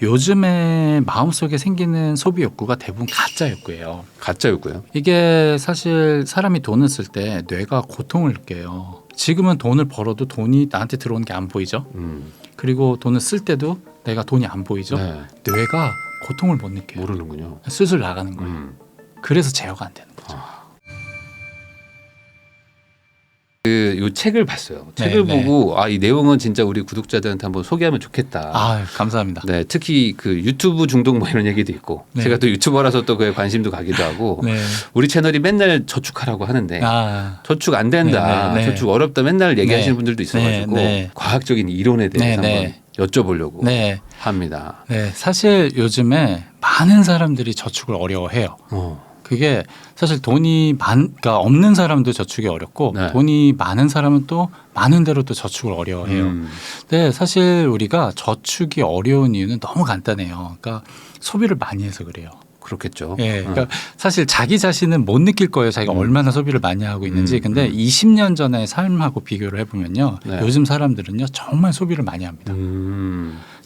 요즘에 마음속에 생기는 소비 욕구가 대부분 가짜 욕구예요. 가짜 욕구요? 이게 사실 사람이 돈을 쓸 때 뇌가 고통을 느껴요. 지금은 돈을 벌어도 돈이 나한테 들어오는 게 안 보이죠. 그리고 돈을 쓸 때도 내가 돈이 안 보이죠. 네. 뇌가 고통을 못 느껴요. 모르는군요. 슬슬 나가는 거예요. 그래서 제어가 안 되는 거죠. 요 책을 봤어요. 책을 네. 보고 이 내용은 진짜 우리 구독자들한테 한번 소개하면 좋겠다. 감사합니다. 네, 특히 그 유튜브 중독 뭐 이런 얘기도 있고 네. 제가 또 유튜버라서 또 그에 관심도 가기도 하고 네. 우리 채널이 맨날 저축하라고 하는데 저축 안 된다, 네. 저축 어렵다 맨날 얘기하시는 네. 분들도 있어가지고 네. 과학적인 이론에 대해서 네. 한번 여쭤보려고 네. 합니다. 네. 사실 요즘에 많은 사람들이 저축을 어려워해요. 그게 사실 돈이 그러니까 없는 사람도 저축이 어렵고 네. 돈이 많은 사람은 또 많은 대로 또 저축을 어려워해요. 근데 사실 우리가 저축이 어려운 이유는 너무 간단해요. 그러니까 소비를 많이 해서 그래요. 그렇겠죠. 예, 그러니까 사실 자기 자신은 못 느낄 거예요. 자기가 얼마나 소비를 많이 하고 있는지. 근데 20년 전의 삶하고 비교를 해보면요. 네. 요즘 사람들은요 정말 소비를 많이 합니다.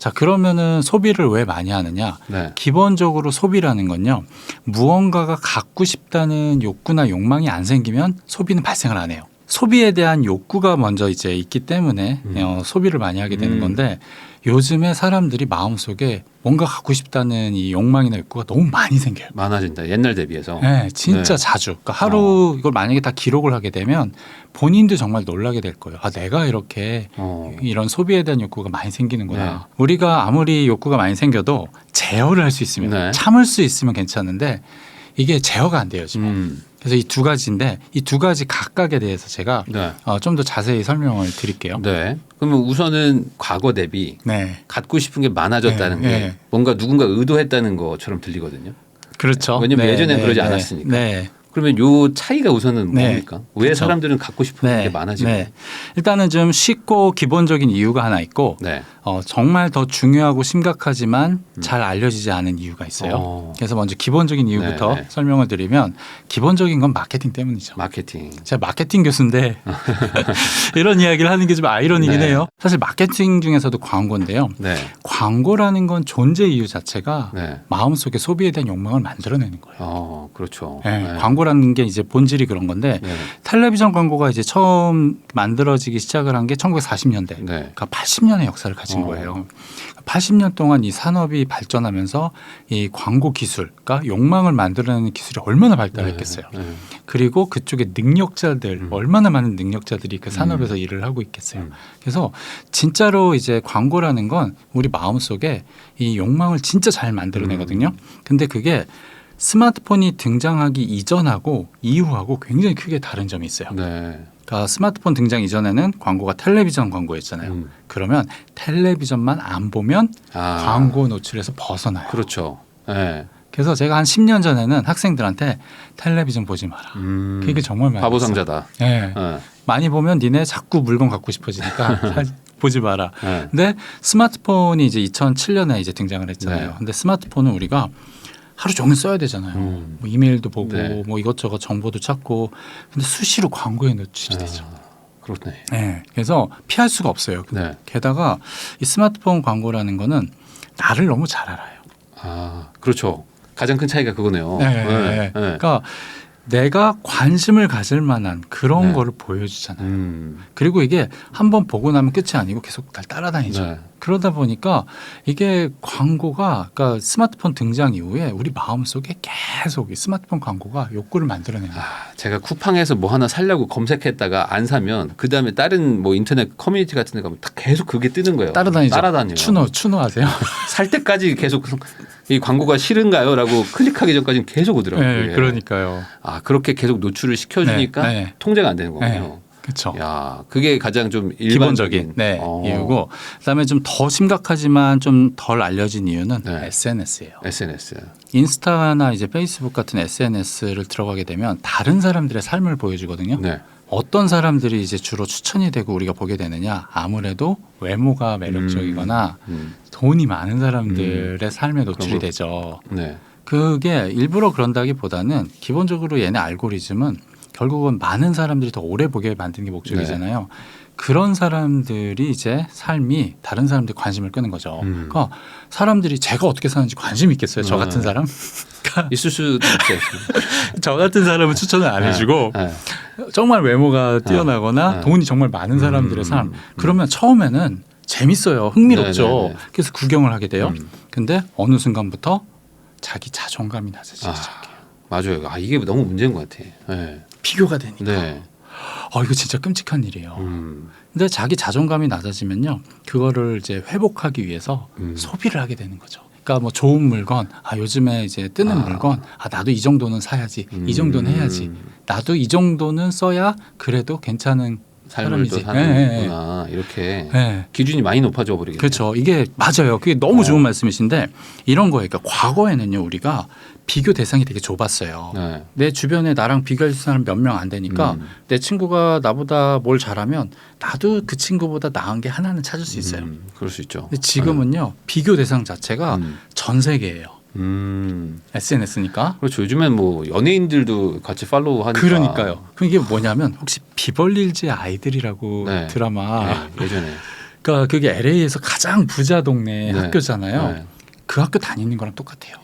자, 그러면은 소비를 왜 많이 하느냐? 네. 기본적으로 소비라는 건요. 무언가가 갖고 싶다는 욕구나 욕망이 안 생기면 소비는 발생을 안 해요. 소비에 대한 욕구가 먼저 이제 있기 때문에 소비를 많이 하게 되는 건데 요즘에 사람들이 마음속에 뭔가 갖고 싶다는 이 욕망이나 욕구가 너무 많이 생겨요. 많아진다. 옛날 대비해서. 네, 진짜 네. 자주. 그러니까 하루 이걸 만약에 다 기록을 하게 되면 본인도 정말 놀라게 될 거예요. 내가 이렇게 이런 소비에 대한 욕구가 많이 생기는구나. 네. 우리가 아무리 욕구가 많이 생겨도 제어를 할 수 있으면 네. 참을 수 있으면 괜찮은데 이게 제어가 안 돼요 지금. 그래서 이 두 가지인데 이 두 가지 각각에 대해서 제가 네. 좀 더 자세히 설명을 드릴게요. 네. 그러면 우선은 과거 대비 네, 갖고 싶은 게 많아졌다는 네, 게 네. 뭔가 누군가 의도했다는 것처럼 들리거든요. 그렇죠. 왜냐면 예전엔 그러지 네, 않았으니까. 네. 그러면 요 차이가 우선은 네. 뭡니까? 왜 그렇죠. 사람들은 갖고 싶은 게 많아지고? 네. 일단은 좀 쉽고 기본적인 이유가 하나 있고 네. 정말 더 중요하고 심각하지만 잘 알려지지 않은 이유가 있어요. 그래서 먼저 기본적인 이유부터 네. 설명을 드리면 기본적인 건 마케팅 때문이죠. 마케팅. 제가 마케팅 교수인데 이런 이야기를 하는 게 좀 아이러니긴 네. 해요. 사실 마케팅 중에서도 광고인데요. 네. 광고라는 건 존재 이유 자체가 네. 마음속에 소비에 대한 욕망을 만들어내는 거예요. 그렇죠. 네, 네. 광고라는 게 이제 본질이 그런 건데 네. 텔레비전 광고가 이제 처음 만들어지기 시작을 한 게 1940년대. 네. 그러니까 80년의 역사를 가진 거예요. 80년 동안 이 산업이 발전하면서 이 광고 기술, 그러니까 욕망을 만들어내는 기술이 얼마나 발달했겠어요. 네. 그리고 그쪽에 능력자들, 얼마나 많은 능력자들이 그 산업에서 일을 하고 있겠어요. 그래서 진짜로 이제 광고라는 건 우리 마음속에 이 욕망을 진짜 잘 만들어내거든요. 근데 그게 스마트폰이 등장하기 이전하고 이후하고 굉장히 크게 다른 점이 있어요. 네. 그러니까 스마트폰 등장 이전에는 광고가 텔레비전 광고였잖아요. 그러면 텔레비전만 안 보면 광고 노출에서 벗어나요. 그렇죠. 네. 그래서 제가 한 10년 전에는 학생들한테 텔레비전 보지 마라. 그게 정말 많이 바보 봤어요. 상자다. 네. 네. 많이 보면 니네 자꾸 물건 갖고 싶어지니까 보지 마라. 네. 근데 스마트폰이 이제 2007년에 이제 등장을 했잖아요. 네. 근데 스마트폰은 우리가 하루 종일 써야 되잖아요. 뭐 이메일도 보고 네. 뭐 이것저것 정보도 찾고 근데 수시로 광고에 노출이 되죠. 그렇네. 네. 그래서 피할 수가 없어요. 네. 게다가 이 스마트폰 광고라는 거는 나를 너무 잘 알아요. 그렇죠. 가장 큰 차이가 그거네요. 네. 네. 그러니까 내가 관심을 가질 만한 그런 네. 거를 보여주잖아요. 그리고 이게 한번 보고 나면 끝이 아니고 계속 날 따라다니죠. 네. 그러다 보니까 이게 광고가 그러니까 스마트폰 등장 이후에 우리 마음속에 계속 이 스마트폰 광고가 욕구를 만들어내는 거예요. 제가 쿠팡에서 뭐 하나 살려고 검색했다가 안 사면 그 다음에 다른 뭐 인터넷 커뮤니티 같은 데 가면 다 계속 그게 뜨는 거예요. 따라다니죠. 따라다녀요. 추노 아세요? 살 때까지 계속 이 광고가 싫은가요? 라고 클릭하기 전까지는 계속 오더라고요. 네, 그러니까요. 그렇게 계속 노출을 시켜주니까 네. 통제가 안 되는 거군요. 네. 그렇죠. 야, 그게 가장 좀 기본적인 이유고 그다음에 좀 더 심각하지만 좀 덜 알려진 이유는 SNS예요. SNS. 인스타나 이제 페이스북 같은 SNS를 들어가게 되면 다른 사람들의 삶을 보여주거든요. 네. 어떤 사람들이 이제 주로 추천이 되고 우리가 보게 되느냐? 아무래도 외모가 매력적이거나 돈이 많은 사람들의 삶에 노출이 되죠. 네. 그게 일부러 그런다기보다는 기본적으로 얘네 알고리즘은 결국은 많은 사람들이 더 오래 보게 만드는 게 목적이잖아요. 그런 사람들이 이제 삶이 다른 사람들이 관심을 끄는 거죠. 그러니까 사람들이 제가 어떻게 사는지 관심 있겠어요? 저 같은 사람? 그러니까 있을 수도 있죠. 저 같은 사람은 추천을 안 해주고 네. 정말 외모가 뛰어나거나 돈이 정말 많은 사람들의 삶. 그러면 처음에는 재밌어요. 흥미롭죠. 네네네. 그래서 구경을 하게 돼요. 근데 어느 순간부터 자기 자존감이 낮아지기 시작해요. 맞아요. 아 이게 너무 문제인 것 같아. 네. 비교가 되니까. 네. 이거 진짜 끔찍한 일이에요. 근데 자기 자존감이 낮아지면요, 그거를 이제 회복하기 위해서 소비를 하게 되는 거죠. 그러니까 뭐 좋은 물건, 요즘에 이제 뜨는 물건, 나도 이 정도는 사야지, 이 정도는 해야지, 나도 이 정도는 써야 그래도 괜찮은 삶을 또 사람이지. 사는구나. 이렇게 네. 기준이 많이 높아져 버리겠네요. 그렇죠. 이게 맞아요. 그게 너무 좋은 말씀이신데 이런 거예요. 그러니까 과거에는요, 우리가 비교 대상이 되게 좁았어요. 네. 내 주변에 나랑 비교할 사람 몇 명 안 되니까 내 친구가 나보다 뭘 잘하면 나도 그 친구보다 나은 게 하나는 찾을 수 있어요. 그럴 수 있죠. 근데 지금은요, 비교 대상 자체가 전 세계예요. SNS니까. 그렇죠. 요즘엔 뭐 연예인들도 같이 팔로우 하니까. 그러니까요. 그럼 이게 뭐냐면 혹시 비벌릴즈의 아이들이라고 네. 드라마. 네, 예전에. 그러니까 그게 LA에서 가장 부자 동네 네. 학교잖아요. 네. 그 학교 다니는 거랑 똑같아요.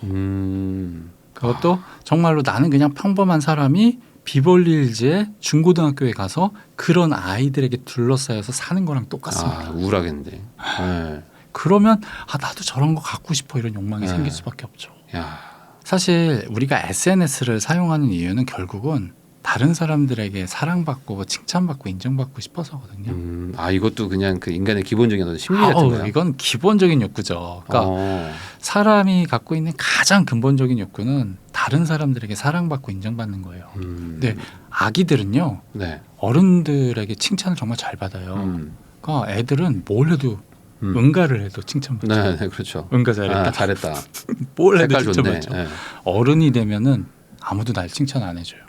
그것도 정말로 나는 그냥 평범한 사람이 비벌릴즈의 중고등학교에 가서 그런 아이들에게 둘러싸여서 사는 거랑 똑같습니다. 우울하겠는데. 네. 그러면 나도 저런 거 갖고 싶어 이런 욕망이 네. 생길 수밖에 없죠. 야. 사실 우리가 SNS를 사용하는 이유는 결국은 다른 사람들에게 사랑받고 칭찬받고 인정받고 싶어서거든요. 이것도 그냥 그 인간의 기본적인 어떤 심리 같은 거예요. 이건 기본적인 욕구죠. 그러니까 사람이 갖고 있는 가장 근본적인 욕구는 다른 사람들에게 사랑받고 인정받는 거예요. 근데 아기들은요, 네. 어른들에게 칭찬을 정말 잘 받아요. 그러니까 애들은 뭘 해도 응가를 해도 칭찬받죠. 네, 네, 그렇죠. 응가 잘했다. 잘했다. 뭘 해도 색깔 좋네. 칭찬받죠. 네. 어른이 되면은 아무도 날 칭찬 안 해줘요.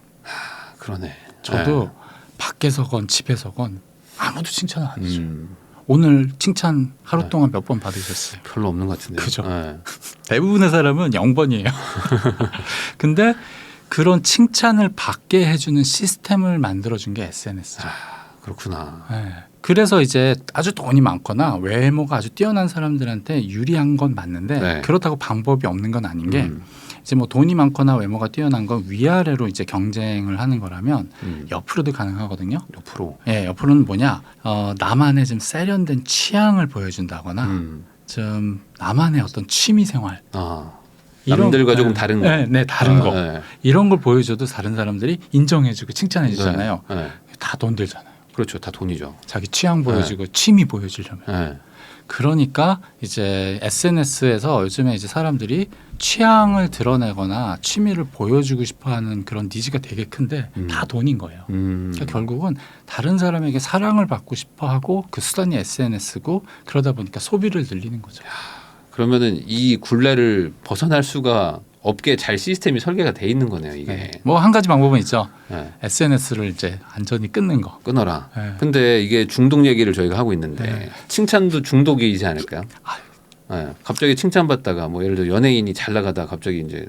그러네. 저도 네. 밖에서건 집에서건 아무도 칭찬 안 해줘요. 오늘 칭찬 하루 동안 몇 번 받으셨어요? 별로 없는 것 같은데. 그죠. 네. 대부분의 사람은 0번이에요. 근데 그런 칭찬을 받게 해주는 시스템을 만들어준 게 SNS죠. 그렇구나. 네. 그래서 이제 아주 돈이 많거나 외모가 아주 뛰어난 사람들한테 유리한 건 맞는데 네. 그렇다고 방법이 없는 건 아닌 게 이제 뭐 돈이 많거나 외모가 뛰어난 건 위아래로 이제 경쟁을 하는 거라면 옆으로도 가능하거든요. 옆으로. 예, 옆으로는 뭐냐? 나만의 좀 세련된 취향을 보여준다거나 좀 나만의 어떤 취미 생활. 남들과 조금 다른 거. 네, 다른 거. 네. 이런 걸 보여줘도 다른 사람들이 인정해주고 칭찬해주잖아요. 네. 다 돈 들잖아요. 그렇죠. 다 돈이죠. 자기 취향 보여주고 취미 보여주려면. 네. 그러니까 이제 SNS에서 요즘에 이제 사람들이 취향을 드러내거나 취미를 보여주고 싶어하는 그런 니즈가 되게 큰데 다 돈인 거예요. 그러니까 결국은 다른 사람에게 사랑을 받고 싶어하고 그 수단이 SNS고 그러다 보니까 소비를 늘리는 거죠. 그러면은 이 굴레를 벗어날 수가 없게 잘 시스템이 설계가 돼 있는 거네요. 이게. 네. 뭐 한 가지 방법은 있죠. 네. SNS를 이제 완전히 끊는 거. 끊어라. 네. 근데 이게 중독 얘기를 저희가 하고 있는데 네. 칭찬도 중독이지 않을까요? 네. 갑자기 칭찬받다가 뭐 예를 들어 연예인이 잘 나가다 갑자기 이제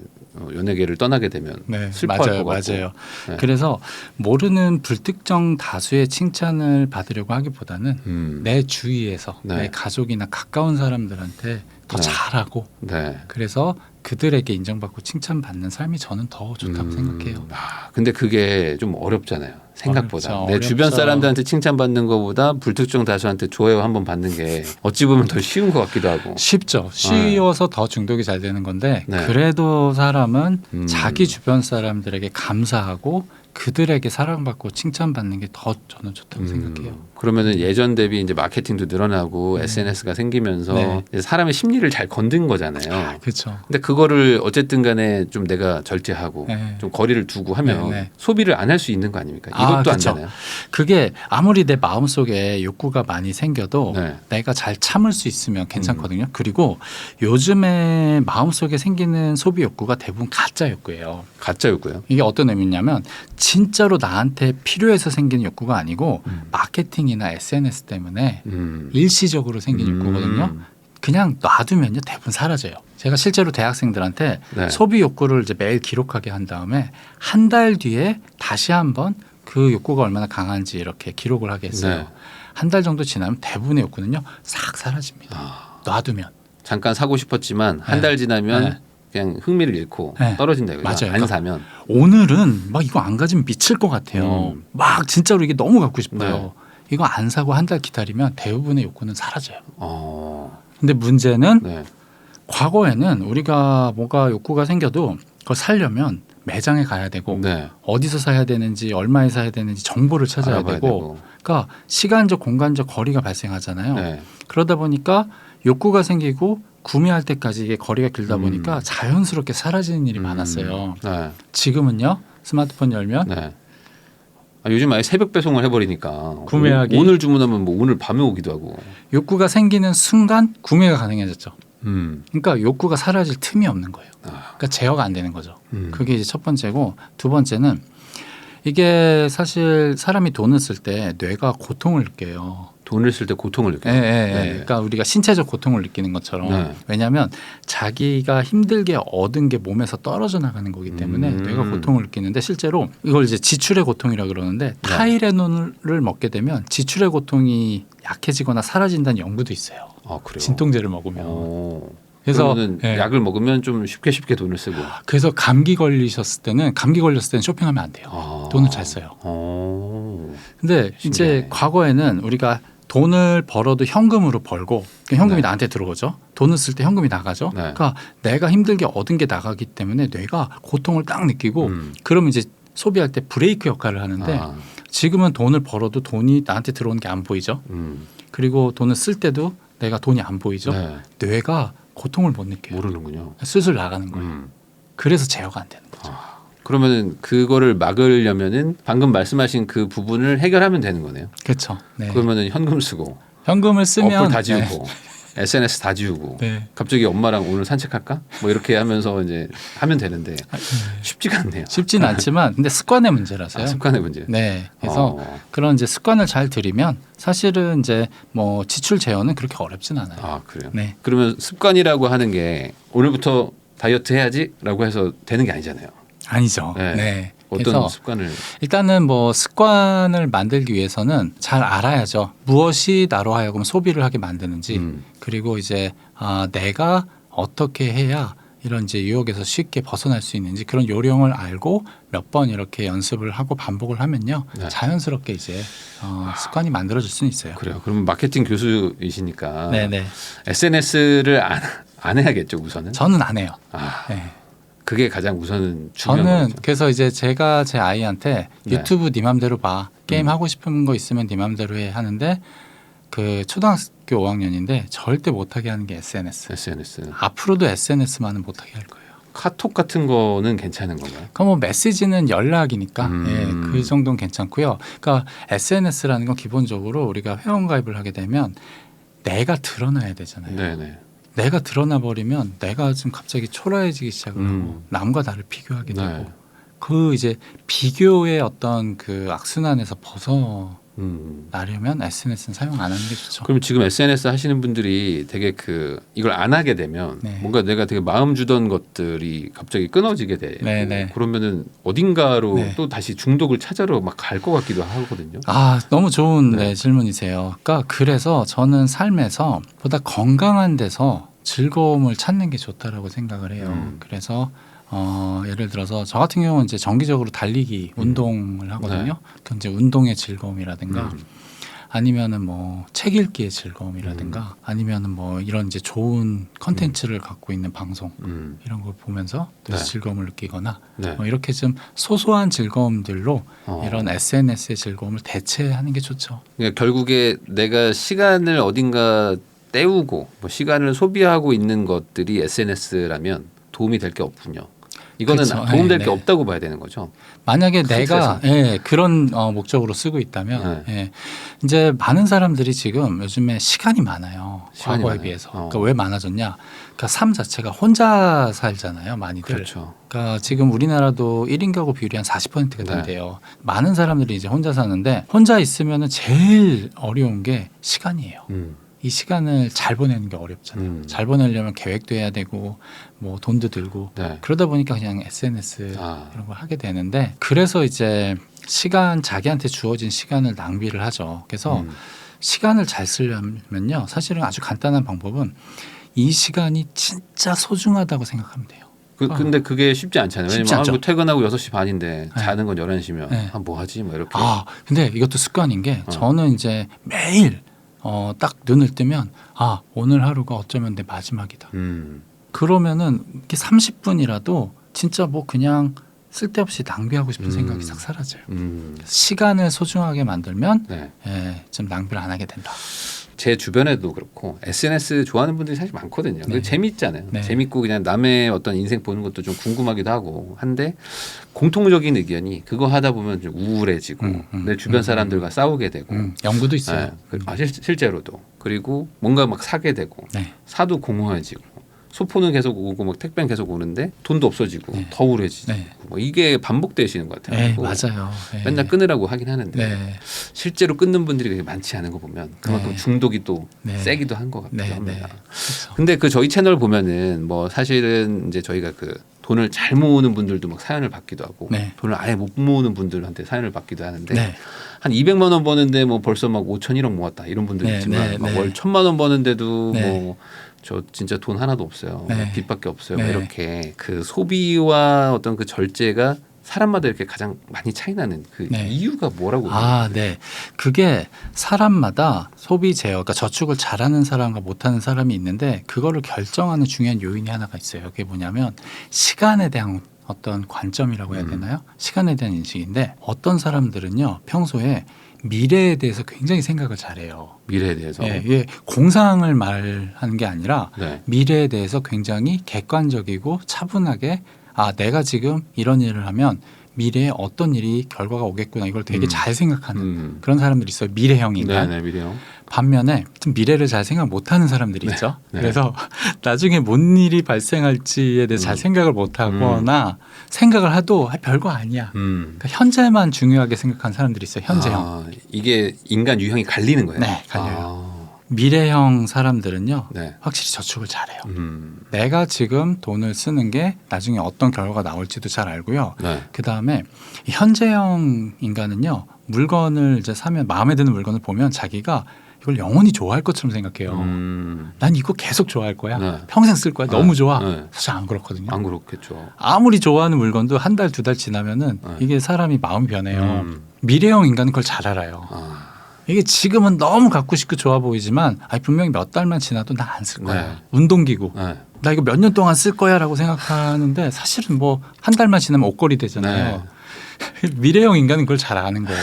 연예계를 떠나게 되면 네, 슬퍼할 맞아요, 것 같고. 맞아요. 네. 그래서 모르는 불특정 다수의 칭찬을 받으려고 하기보다는 내 주위에서 네. 내 가족이나 가까운 사람들한테 더 네. 잘하고 네. 그래서 그들에게 인정받고 칭찬받는 삶이 저는 더 좋다고 생각해요. 근데 그게 좀 어렵잖아요. 생각보다. 어렵죠, 내 어렵죠. 주변 사람들한테 칭찬받는 것보다 불특정 다수한테 좋아요 한번 받는 게 어찌 보면 더 쉬운 것 같기도 하고. 쉽죠. 쉬워서 더 중독이 잘 되는 건데 네. 그래도 사람은 자기 주변 사람들에게 감사하고 그들에게 사랑받고 칭찬받는 게 더 저는 좋다고 생각해요. 그러면은 예전 대비 이제 마케팅도 늘어나고 SNS가 생기면서 네. 이제 사람의 심리를 잘 건든 거잖아요. 그렇죠. 근데 그거를 어쨌든 간에 좀 내가 절제하고 네. 좀 거리를 두고 하면 네, 네. 소비를 안 할 수 있는 거 아닙니까? 이것도 안 그쵸. 되나요? 그게 아무리 내 마음속에 욕구가 많이 생겨도 네. 내가 잘 참을 수 있으면 괜찮거든요. 그리고 요즘에 마음속에 생기는 소비 욕구가 대부분 가짜 욕구예요. 가짜였고요. 이게 어떤 의미냐면 진짜로 나한테 필요해서 생기는 욕구가 아니고 마케팅이나 SNS 때문에 일시적으로 생긴 욕구거든요. 그냥 놔두면요 대부분 사라져요. 제가 실제로 대학생들한테 네. 소비 욕구를 이제 매일 기록하게 한 다음에 한 달 뒤에 다시 한번 그 욕구가 얼마나 강한지 이렇게 기록을 하게 했어요. 네. 한 달 정도 지나면 대부분의 욕구는요 싹 사라집니다. 놔두면. 잠깐 사고 싶었지만 한 달 지나면 네. 그냥 흥미를 잃고 네. 떨어진다 이거죠. 맞아요. 안 그러니까 사면. 오늘은 막 이거 안 가지면 미칠 것 같아요. 막 진짜로 이게 너무 갖고 싶어요. 네. 이거 안 사고 한 달 기다리면 대부분의 욕구는 사라져요. 어. 근데 문제는 네. 과거에는 우리가 뭐가 욕구가 생겨도 그걸 사려면 매장에 가야 되고 네. 어디서 사야 되는지 얼마에 사야 되는지 정보를 찾아야 알아봐야 되고 그러니까 시간적 공간적 거리가 발생하잖아요. 네. 그러다 보니까 욕구가 생기고 구매할 때까지 이게 거리가 길다 보니까 자연스럽게 사라지는 일이 많았어요. 네. 지금은요 스마트폰 열면 네. 아, 요즘 아예 새벽 배송을 해버리니까 구매하기. 오늘 주문하면 뭐 오늘 밤에 오기도 하고. 욕구가 생기는 순간 구매가 가능해졌죠. 음. 그러니까 욕구가 사라질 틈이 없는 거예요. 아. 그러니까 제어가 안 되는 거죠. 음. 그게 이제 첫 번째고 두 번째는 이게 사실 사람이 돈을 쓸 때 뇌가 고통을 느껴요. 돈을 쓸 때 고통을 느껴요. 예, 네. 그러니까 우리가 신체적 고통을 느끼는 것처럼 네. 왜냐하면 자기가 힘들게 얻은 게 몸에서 떨어져 나가는 거기 때문에 뇌가 고통을 느끼는데 실제로 이걸 이제 지출의 고통이라 그러는데 타이레놀을 먹게 되면 지출의 고통이 약해지거나 사라진다는 연구도 있어요. 아 그래요. 진통제를 먹으면. 그래서 그래서 는 약을 먹으면 좀 쉽게 돈을 쓰고. 그래서 감기 걸렸을 때는 쇼핑하면 안 돼요. 돈을 잘 써요. 근데 신기하네. 이제 과거에는 우리가 돈을 벌어도 현금으로 벌고 그러니까 현금이 네. 나한테 들어오죠. 돈을 쓸 때 현금이 나가죠. 네. 그러니까 내가 힘들게 얻은 게 나가기 때문에 뇌가 고통을 딱 느끼고 그러면 이제 소비할 때 브레이크 역할을 하는데 지금은 돈을 벌어도 돈이 나한테 들어오는 게 안 보이죠. 그리고 돈을 쓸 때도 내가 돈이 안 보이죠. 네. 뇌가 고통을 못 느껴요. 모르는군요. 슬슬 나가는 거예요. 그래서 제어가 안 되는 거죠. 그러면은 그거를 막으려면은 방금 말씀하신 그 부분을 해결하면 되는 거네요. 그렇죠. 네. 그러면은 현금 쓰고 현금을 쓰면 어플 다 지우고 SNS 다 지우고 네. 갑자기 엄마랑 오늘 산책할까? 뭐 이렇게 하면서 이제 하면 되는데 쉽지가 않네요. 쉽지는 않지만 근데 습관의 문제라서요. 습관의 문제. 네. 그래서 그런 이제 습관을 잘 들이면 사실은 이제 뭐 지출 제어는 그렇게 어렵진 않아요. 아 그래요. 네. 그러면 습관이라고 하는 게 오늘부터 다이어트 해야지라고 해서 되는 게 아니잖아요. 아니죠. 네. 네. 어떤 그래서 습관을 일단은 뭐 습관을 만들기 위해서는 잘 알아야죠. 무엇이 나로 하여금 소비를 하게 만드는지 그리고 이제 내가 어떻게 해야 이런 이제 유혹에서 쉽게 벗어날 수 있는지 그런 요령을 알고 몇 번 이렇게 연습을 하고 반복을 하면요 네. 자연스럽게 이제 습관이 만들어질 수는 있어요. 그래요. 그러면 마케팅 교수이시니까 네네. SNS를 안 해야겠죠 우선은. 저는 안 해요. 아, 네. 그게 가장 우선은 중요한 저는 거죠. 그래서 이제 제가 제 아이한테 네. 유튜브 네 맘대로 봐 게임 하고 싶은 거 있으면 네 맘대로 해 하는데 그 초등학교 5학년인데 절대 못하게 하는 게 SNS. SNS. 앞으로도 SNS만은 못하게 할 거예요. 카톡 같은 거는 괜찮은 건가요? 그럼 뭐 메시지는 연락이니까 음. 예, 그 정도는 괜찮고요. 그러니까 SNS라는 건 기본적으로 우리가 회원 가입을 하게 되면 내가 드러나야 되잖아요. 네네. 내가 드러나 버리면 내가 좀 갑자기 초라해지기 시작을 하고 남과 나를 비교하게 되고 네. 그 이제 비교의 어떤 그 악순환에서 벗어나려면 SNS는 사용 안 하는 게 좋죠. 그럼 지금 SNS 하시는 분들이 되게 그 이걸 안 하게 되면 네. 뭔가 내가 되게 마음 주던 것들이 갑자기 끊어지게 되고 네네. 그러면은 어딘가로 네. 또 다시 중독을 찾으러 막 갈 것 같기도 하거든요. 아, 너무 좋은 네. 네, 질문이세요. 그러니까 그래서 저는 삶에서 보다 건강한 데서 즐거움을 찾는 게 좋다라고 생각을 해요. 그래서 예를 들어서 저 같은 경우는 이제 정기적으로 달리기 운동을 하거든요. 네. 그럼 이제 운동의 즐거움이라든가 아니면은 뭐 책 읽기의 즐거움이라든가 아니면은 뭐 이런 이제 좋은 컨텐츠를 갖고 있는 방송 이런 걸 보면서 또 네. 즐거움을 느끼거나 네. 뭐 이렇게 좀 소소한 즐거움들로 어. 이런 SNS의 즐거움을 대체하는 게 좋죠. 그러니까 결국에 내가 시간을 어딘가 때우고 뭐 시간을 소비하고 있는 것들이 SNS라면 도움이 될 게 없군요. 이거는 그렇죠. 도움될 네, 게 네. 없다고 봐야 되는 거죠. 만약에 큰 내가 틀에서. 예, 그런 목적으로 쓰고 있다면 예, 이제 많은 사람들이 지금 요즘에 시간이 많아요. 시간이 과거에 많아요. 비해서. 그러니까 왜 많아졌냐? 그러니까 삶 자체가 혼자 살잖아요. 많이들. 그렇죠. 그러니까 지금 우리나라도 1인 가구 비율이 한 40%가 네. 된대요. 많은 사람들이 이제 혼자 사는데 혼자 있으면은 제일 어려운 게 시간이에요. 이 시간을 잘 보내는 게 어렵잖아요. 잘 보내려면 계획도 해야 되고 뭐 돈도 들고 네. 그러다 보니까 그냥 SNS 아. 이런 걸 하게 되는데 그래서 이제 시간 자기한테 주어진 시간을 낭비를 하죠. 그래서 시간을 잘 쓰려면요. 사실은 아주 간단한 방법은 이 시간이 진짜 소중하다고 생각하면 돼요. 근데 그게 쉽지 않잖아요. 쉽지 왜냐면 않죠. 뭐 퇴근하고 6시 반인데 네. 자는 건 11시면 네. 뭐 하지? 뭐 이렇게. 근데 이것도 습관인 게 저는 이제 매일 딱 눈을 뜨면 오늘 하루가 어쩌면 내 마지막이다. 그러면은 이렇게 30분이라도 진짜 뭐 그냥 쓸데없이 낭비하고 싶은 생각이 싹 사라져요. 시간을 소중하게 만들면 네. 좀 낭비를 안 하게 된다. 제 주변에도 그렇고 SNS 좋아하는 분들이 사실 많거든요. 네. 재밌잖아요. 네. 재밌고 그냥 남의 어떤 인생 보는 것도 좀 궁금하기도 하고 한데 공통적인 의견이 그거 하다 보면 좀 우울해지고 내 주변 사람들과 싸우게 되고 연구도 있어요. 실제로도 그리고 뭔가 막 사게 되고 네. 사도 공허해지고 소포는 계속 오고 막 택배는 계속 오는데 돈도 없어지고 네. 더 우울해지고 네. 뭐 이게 반복되시는 것 같아요. 네, 그리고 맞아요. 네. 맨날 끊으라고 하긴 하는데 네. 실제로 끊는 분들이 그렇게 많지 않은 거 보면 그만큼 네. 중독이 또 네. 세기도 한 것 같기도 네, 합니다. 네. 그렇죠. 근데 그 저희 채널 보면은 뭐 사실은 이제 저희가 그 돈을 잘 모으는 분들도 막 사연을 받기도 하고 네. 돈을 아예 못 모으는 분들한테 사연을 받기도 하는데 네. 한 200만 원 버는데 뭐 벌써 막 5천 1억 모았다 이런 분들 네, 있지만 네, 막 네. 월 1,000만 원 버는데도 네. 뭐 저 진짜 돈 하나도 없어요. 네. 빚밖에 없어요. 네. 이렇게 그 소비와 어떤 그 절제가 사람마다 이렇게 가장 많이 차이 나는 그 네. 이유가 뭐라고 네. 그게 사람마다 소비 제어, 그러니까 저축을 잘하는 사람과 못하는 사람이 있는데 그거를 결정하는 중요한 요인이 하나가 있어요. 그게 뭐냐면 시간에 대한 어떤 관점이라고 해야 되나요? 시간에 대한 인식인데 어떤 사람들은요 평소에 미래에 대해서 굉장히 생각을 잘해요. 미래에 대해서 이게 공상을 말하는 게 아니라 네. 미래에 대해서 굉장히 객관적이고 차분하게 내가 지금 이런 일을 하면 미래에 어떤 일이 결과가 오겠구나 이걸 되게 잘 생각하는 그런 사람들이 있어요. 미래형 인간. 네, 미래형. 반면에 좀 미래를 잘 생각 못하는 사람들이 있죠. 네. 그래서 나중에 뭔 일이 발생할지에 대해서 잘 생각을 못하거나 생각을 해도 별거 아니야. 그러니까 현재만 중요하게 생각하는 사람들이 있어요. 현재형. 이게 인간 유형이 갈리는 거예요. 네, 갈려요. 미래형 사람들은요. 네. 확실히 저축을 잘해요. 내가 지금 돈을 쓰는 게 나중에 어떤 결과가 나올지도 잘 알고요. 네. 그다음에 현재형 인간은요. 물건을 이제 사면 마음에 드는 물건을 보면 자기가 이걸 영원히 좋아할 것처럼 생각해요. 난 이거 계속 좋아할 거야. 네. 평생 쓸 거야. 너무 좋아. 네. 사실 안 그렇거든요. 안 그렇겠죠. 아무리 좋아하는 물건도 한 달, 두 달 지나면은 네. 이게 사람이 마음이 변해요. 미래형 인간은 그걸 잘 알아요. 이게 지금은 너무 갖고 싶고 좋아 보이지만 분명히 몇 달만 지나도 나 안 쓸 거야. 네. 운동기구. 네. 나 이거 몇 년 동안 쓸 거야라고 생각하는데 사실은 뭐 한 달만 지나면 옷걸이 되잖아요. 미래형 인간은 그걸 잘 아는 거예요.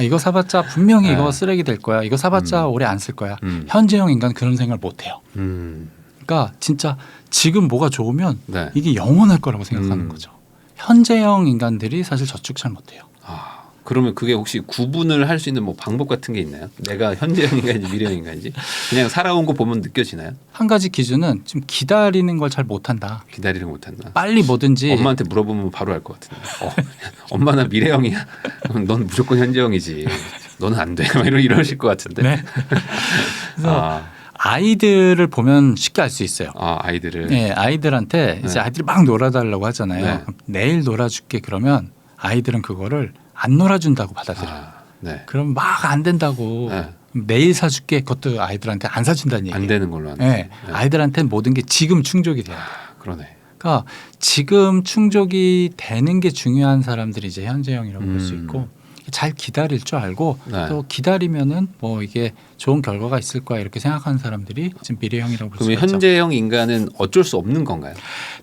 이거 사봤자 분명히 네. 이거 쓰레기 될 거야. 이거 사봤자 오래 안 쓸 거야. 현재형 인간은 그런 생각을 못 해요. 그러니까 진짜 지금 뭐가 좋으면 네. 이게 영원할 거라고 생각하는 거죠. 현재형 인간들이 사실 저축 잘 못해요. 그러면 그게 혹시 구분을 할 수 있는 뭐 방법 같은 게 있나요? 내가 현재형 인간인지 미래형 인간인지 그냥 살아온 거 보면 느껴지나요? 한 가지 기준은 좀 기다리는 걸 잘 못한다. 기다리를 못한다. 빨리 뭐든지 엄마한테 물어보면 바로 알 것 같은데. 엄마 나 미래형이야. 그럼 넌 무조건 현재형이지. 너는 안 돼. 막 이러실 것 같은데. 네. 그래서 아이들을 보면 쉽게 알 수 있어요. 아이들을. 네, 아이들한테 이제 아이들이 막 놀아달라고 하잖아요. 네. 내일 놀아줄게 그러면 아이들은 그거를 안 놀아준다고 받아들여요. 네. 그럼 막 안 된다고 네. 내일 사줄게 그것도 아이들한테 안 사준다는 얘기예요. 안 되는 걸로 하는. 네. 아이들한테는 모든 게 지금 충족이 돼요. 그러네. 그러니까 지금 충족이 되는 게 중요한 사람들이 이제 현재형이라고 볼 수 있고 잘 기다릴 줄 알고 네. 또 기다리면은 뭐 이게 좋은 결과가 있을 거야 이렇게 생각하는 사람들이 지금 미래형이라고 볼 수 그러면 있죠. 현재형 인간은 어쩔 수 없는 건가요?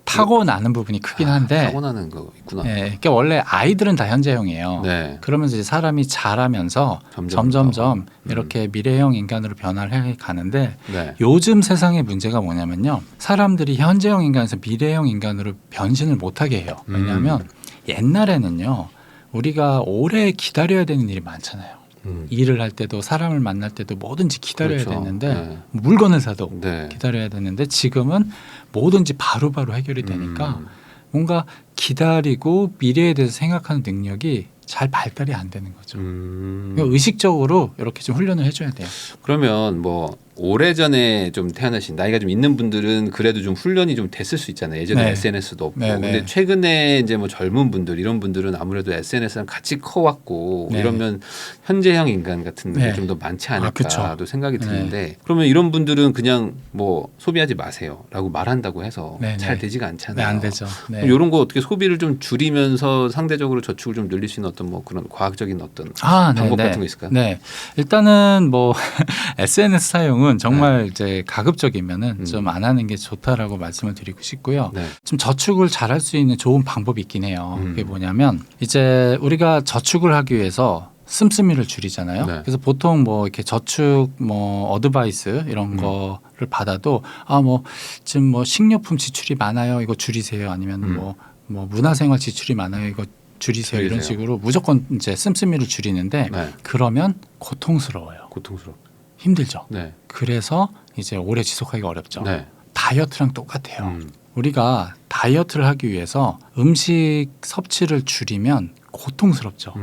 타고나는 부분이 크긴 한데 타고나는 거 있구나. 네, 그러니까 원래 아이들은 다 현재형이에요. 네. 그러면서 이제 사람이 자라면서 점점점 이렇게 미래형 인간으로 변화를 해 가는데 네. 요즘 세상의 문제가 뭐냐면요. 사람들이 현재형 인간에서 미래형 인간으로 변신을 못하게 해요. 왜냐하면 옛날에는요. 우리가 오래 기다려야 되는 일이 많잖아요. 일을 할 때도 사람을 만날 때도 뭐든지 기다려야 그렇죠. 됐는데 네. 물건을 사도 네. 기다려야 되는데 지금은 뭐든지 바로바로 해결이 되니까 뭔가 기다리고 미래에 대해서 생각하는 능력이 잘 발달이 안 되는 거죠. 그러니까 의식적으로 이렇게 좀 훈련을 해줘야 돼요. 그러면 뭐 오래전에 좀 태어나신 나이가 좀 있는 분들은 그래도 좀 훈련이 좀 됐을 수 있잖아요. 예전에 네. SNS도 없고. 네, 네. 근데 최근에 이제 뭐 젊은 분들 이런 분들은 아무래도 SNS랑 같이 커왔고 네. 이러면 현재형 인간 같은 게 네. 좀 더 많지 아, 않을까도 그쵸. 생각이 네. 드는데 그러면 이런 분들은 그냥 뭐 소비하지 마세요라고 말한다고 해서 네, 잘 네. 되지가 네, 않잖아요. 안 되죠. 네. 이런 거 어떻게 소비를 좀 줄이면서 상대적으로 저축을 좀 늘릴 수 있는 어떤 뭐 그런 과학적인 어떤 방법 네, 같은 거 있을까요? 네. 일단은 뭐 SNS 사용은 정말 이제 가급적이면은 좀 안 하는 게 좋다라고 말씀을 드리고 싶고요. 네. 좀 저축을 잘 할 수 있는 좋은 방법이 있긴 해요. 그게 뭐냐면 이제 우리가 저축을 하기 위해서 씀씀이를 줄이잖아요. 네. 그래서 보통 뭐 이렇게 저축 뭐 어드바이스 이런 거를 받아도 아 뭐 지금 뭐 식료품 지출이 많아요. 이거 줄이세요. 아니면 뭐 문화생활 지출이 많아요. 이거 줄이세요. 이런 줄이세요. 식으로 무조건 이제 씀씀이를 줄이는데 네. 그러면 고통스러워요. 고통스럽죠. 힘들죠. 네. 그래서 이제 오래 지속하기가 어렵죠. 네. 다이어트랑 똑같아요. 우리가 다이어트를 하기 위해서 음식 섭취를 줄이면 고통스럽죠.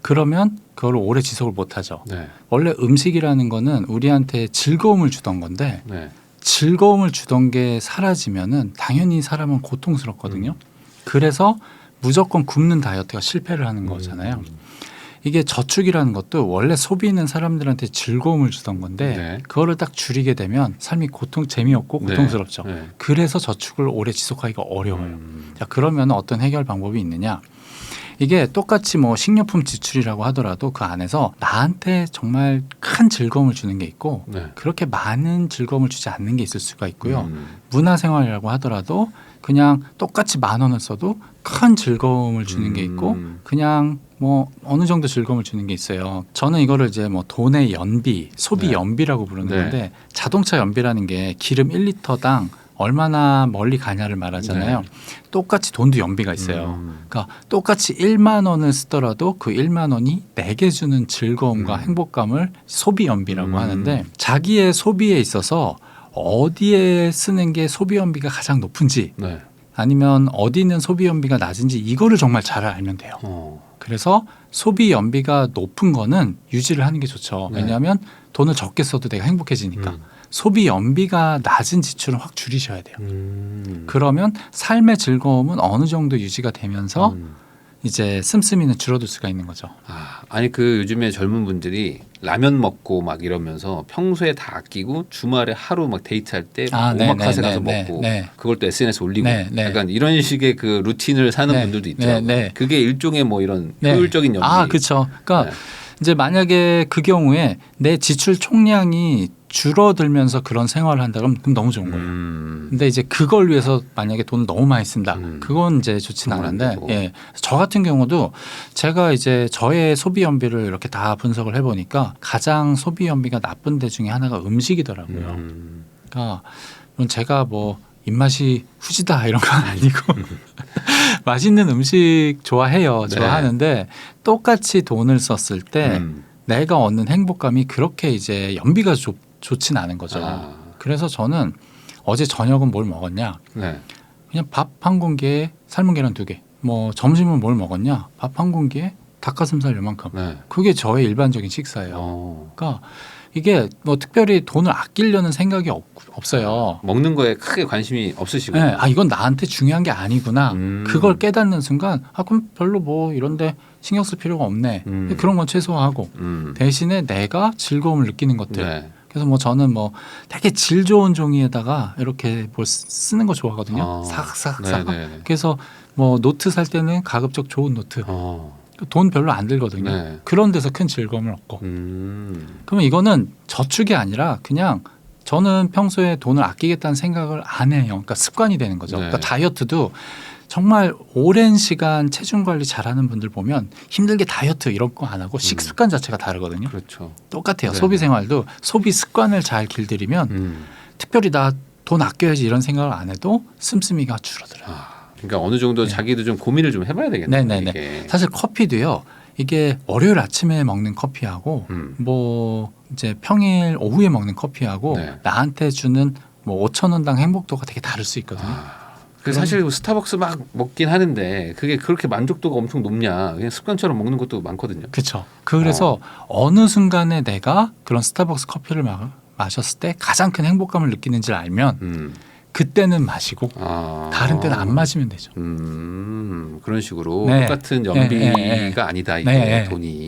그러면 그걸 오래 지속을 못하죠. 네. 원래 음식이라는 거는 우리한테 즐거움을 주던 건데 네. 즐거움을 주던 게 사라지면은 당연히 사람은 고통스럽거든요. 그래서 무조건 굶는 다이어트가 실패를 하는 거잖아요. 이게 저축이라는 것도 원래 소비는 사람들한테 즐거움을 주던 건데 네. 그거를 딱 줄이게 되면 삶이 재미없고 고통스럽죠. 네. 그래서 저축을 오래 지속하기가 어려워요. 자, 그러면 어떤 해결 방법이 있느냐? 이게 똑같이 뭐 식료품 지출이라고 하더라도 그 안에서 나한테 정말 큰 즐거움을 주는 게 있고 네. 그렇게 많은 즐거움을 주지 않는 게 있을 수가 있고요. 문화생활이라고 하더라도 그냥 똑같이 10,000원을 써도 큰 즐거움을 주는 게 있고 그냥 뭐 어느 정도 즐거움을 주는 게 있어요. 저는 이거를 이제 뭐 돈의 연비, 소비 네. 연비라고 부르는 네. 건데 자동차 연비라는 게 기름 1리터당 얼마나 멀리 가냐를 말하잖아요. 네. 똑같이 돈도 연비가 있어요. 그러니까 똑같이 1만 원을 쓰더라도 그 1만 원이 내게 주는 즐거움과 행복감을 소비 연비라고 하는데 자기의 소비에 있어서 어디에 쓰는 게 소비 연비가 가장 높은지 네. 아니면 어디는 소비 연비가 낮은지 이거를 정말 잘 알면 돼요. 그래서 소비 연비가 높은 거는 유지를 하는 게 좋죠. 네. 왜냐하면 돈을 적게 써도 내가 행복해지니까. 소비 연비가 낮은 지출은 확 줄이셔야 돼요. 그러면 삶의 즐거움은 어느 정도 유지가 되면서 이제 씀씀이는 줄어들 수가 있는 거죠. 아니 그 요즘에 젊은 분들이 라면 먹고 막 이러면서 평소에 다 아끼고 주말에 하루 막 데이트할 때 오마카세 가서 먹고 그걸 또 SNS 올리고 약간 이런 식의 그 루틴을 사는 분들도 있더라고요. 그게 일종의 뭐 이런 효율적인 연비. 그렇죠. 그러니까 이제 만약에 그 경우에 내 지출 총량이 줄어들면서 그런 생활을 한다 그럼 너무 좋은 거예요. 근데 이제 그걸 위해서 만약에 돈을 너무 많이 쓴다. 그건 이제 좋지는 않은데 예. 저 같은 경우도 제가 이제 저의 소비 연비를 이렇게 다 분석을 해보니까 가장 소비 연비가 나쁜 데 중에 하나가 음식이더라고요. 그러니까 물론 제가 뭐 입맛이 후지다 이런 건 아니고 맛있는 음식 좋아해요. 좋아하는데 똑같이 돈을 썼을 때 내가 얻는 행복감이 그렇게 이제 연비가 좋진 않은 거죠. 그래서 저는 어제 저녁은 뭘 먹었냐? 그냥 밥 한 공기에 삶은 계란 2개. 뭐 점심은 뭘 먹었냐? 밥 한 공기에 닭가슴살 요만큼. 그게 저의 일반적인 식사예요. 그러니까 이게 뭐 특별히 돈을 아끼려는 생각이 없어요. 먹는 거에 크게 관심이 없으시고. 네, 이건 나한테 중요한 게 아니구나. 그걸 깨닫는 순간 그럼 별로 뭐 이런데 신경 쓸 필요가 없네. 그런 건 최소화하고 대신에 내가 즐거움을 느끼는 것들. 그래서 뭐 저는 뭐 되게 질 좋은 종이에다가 이렇게 뭘 쓰는 거 좋아하거든요. 싹싹싹. 그래서 뭐 노트 살 때는 가급적 좋은 노트. 돈 별로 안 들거든요. 그런 데서 큰 즐거움을 얻고. 그러면 이거는 저축이 아니라 그냥 저는 평소에 돈을 아끼겠다는 생각을 안 해요. 그러니까 습관이 되는 거죠. 그러니까 다이어트도 정말 오랜 시간 체중 관리 잘하는 분들 보면 힘들게 다이어트 이런 거 안 하고 식습관 자체가 다르거든요. 그렇죠. 똑같아요. 소비 생활도 소비 습관을 잘 길들이면 특별히 나 돈 아껴야지 이런 생각을 안 해도 씀씀이가 줄어들어요. 그러니까 어느 정도 자기도 좀 고민을 좀 해봐야 되겠네요. 네네네. 사실 커피도요. 이게 월요일 아침에 먹는 커피하고 뭐 이제 평일 오후에 먹는 커피하고 나한테 주는 뭐 5,000원당 행복도가 되게 다를 수 있거든요. 사실 스타벅스 막 먹긴 하는데 그게 그렇게 만족도가 엄청 높냐? 그냥 습관처럼 먹는 것도 많거든요. 그렇죠. 그래서 어느 순간에 내가 그런 스타벅스 커피를 마셨을 때 가장 큰 행복감을 느끼는지를 알면 그때는 마시고 다른 때는 안 마시면 되죠. 그런 식으로 똑같은 연비가 아니다 이게 돈이.